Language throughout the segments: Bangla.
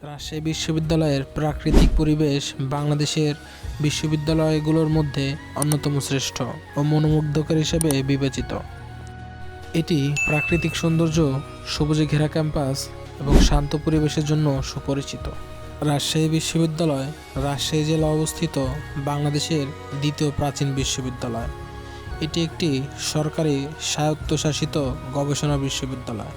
রাজশাহী বিশ্ববিদ্যালয়ের প্রাকৃতিক পরিবেশ বাংলাদেশের বিশ্ববিদ্যালয়গুলোর মধ্যে অন্যতম শ্রেষ্ঠ ও মনোমুগ্ধকর হিসেবে বিবেচিত। এটি প্রাকৃতিক সৌন্দর্য, সবুজে ঘেরা ক্যাম্পাস এবং শান্ত পরিবেশের জন্য সুপরিচিত। রাজশাহী বিশ্ববিদ্যালয় রাজশাহী জেলা অবস্থিত বাংলাদেশের দ্বিতীয় প্রাচীন বিশ্ববিদ্যালয়। এটি একটি সরকারি স্বায়ত্তশাসিত গবেষণা বিশ্ববিদ্যালয়।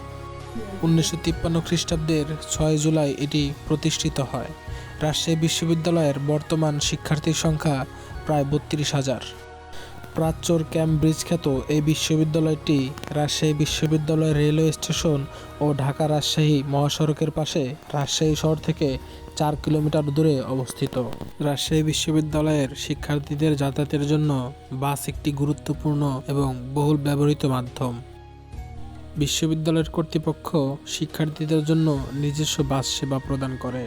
1953 খ্রিস্টাব্দের 6 জুলাই এটি প্রতিষ্ঠিত হয়। রাজশাহী বিশ্ববিদ্যালয়ের বর্তমান শিক্ষার্থীর সংখ্যা প্রায় 32,000। প্রাচ্যর ক্যামব্রিজ খ্যাত এই বিশ্ববিদ্যালয়টি রাজশাহী বিশ্ববিদ্যালয় রেলওয়ে স্টেশন ও ঢাকা রাজশাহী মহাসড়কের পাশে রাজশাহী শহর থেকে 4 কিলোমিটার দূরে অবস্থিত। রাজশাহী বিশ্ববিদ্যালয়ের শিক্ষার্থীদের যাতায়াতের জন্য বাস একটি গুরুত্বপূর্ণ এবং বহুল ব্যবহৃত মাধ্যম। বিশ্ববিদ্যালয়ের কর্তৃপক্ষ শিক্ষার্থীদের জন্য নিজস্ব বাস সেবা প্রদান করে,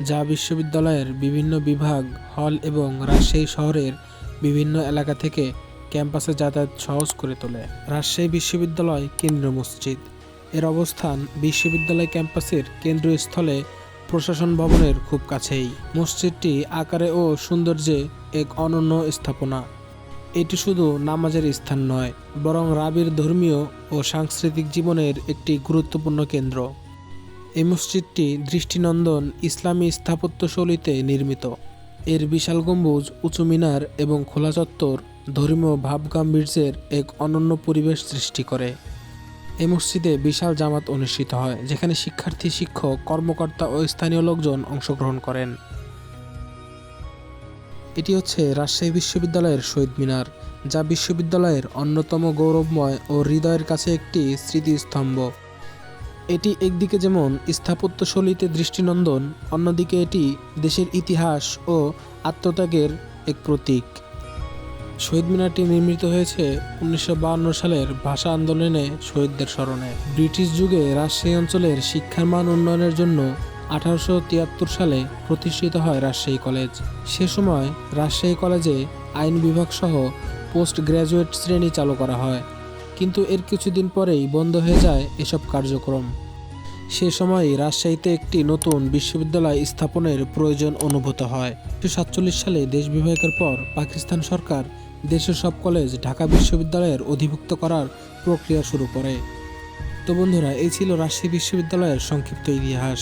যা বিশ্ববিদ্যালয়ের বিভিন্ন বিভাগ, হল এবং রাজশাহী শহরের বিভিন্ন এলাকা থেকে ক্যাম্পাসে যাতায়াত সহজ করে তোলে। রাজশাহী বিশ্ববিদ্যালয় কেন্দ্রীয় মসজিদ। এর অবস্থান বিশ্ববিদ্যালয় ক্যাম্পাসের কেন্দ্রীয় স্থলে প্রশাসন ভবনের খুব কাছেই। মসজিদটি আকারে ও সৌন্দর্যে এক অনন্য স্থাপনা। এটি শুধু নামাজের স্থান নয়, বরং রাবির ধর্মীয় ও সাংস্কৃতিক জীবনের একটি গুরুত্বপূর্ণ কেন্দ্র। এই মসজিদটি দৃষ্টিনন্দন ইসলামী স্থাপত্যশৈলীতে নির্মিত। এর বিশাল গম্বুজ, উঁচু মিনার এবং খোলা চত্বর ধর্মীয় ভাবগাম্ভীর্যের এক অনন্য পরিবেশ সৃষ্টি করে। এই মসজিদে বিশাল জামাত অনুষ্ঠিত হয়, যেখানে শিক্ষার্থী, শিক্ষক, কর্মকর্তা ও স্থানীয় লোকজন অংশগ্রহণ করেন। এটি হচ্ছে রাজশাহী বিশ্ববিদ্যালয়ের শহীদ মিনার, যা বিশ্ববিদ্যালয়ের অন্যতম গৌরবময় ও হৃদয়ের কাছে একটি স্মৃতিস্তম্ভ। এটি একদিকে যেমন স্থাপত্যশৈলীতে দৃষ্টিনন্দন, অন্যদিকে এটি দেশের ইতিহাস ও আত্মত্যাগের এক প্রতীক। শহীদ মিনারটি নির্মিত হয়েছে 1952 সালের ভাষা আন্দোলনে শহীদদের স্মরণে। ব্রিটিশ যুগে রাজশাহী অঞ্চলের শিক্ষার মান উন্নয়নের জন্য 1873 সালে প্রতিষ্ঠিত হয় রাজশাহী কলেজ। সে সময় রাজশাহী কলেজে আইন বিভাগ সহ পোস্ট গ্র্যাজুয়েট শ্রেণী চালু করা হয়, কিন্তু এর কিছুদিন পরেই বন্ধ হয়ে যায় এসব কার্যক্রম। সে সময়ই রাজশাহীতে একটি নতুন বিশ্ববিদ্যালয় স্থাপনের প্রয়োজন অনুভূত হয়। 1947 সালে দেশ বিভাগের পর পাকিস্তান সরকার দেশের সব কলেজ ঢাকা বিশ্ববিদ্যালয়ের অধিভুক্ত করার প্রক্রিয়া শুরু করে। তো বন্ধুরা, এই ছিল রাজশাহী বিশ্ববিদ্যালয়ের সংক্ষিপ্ত ইতিহাস।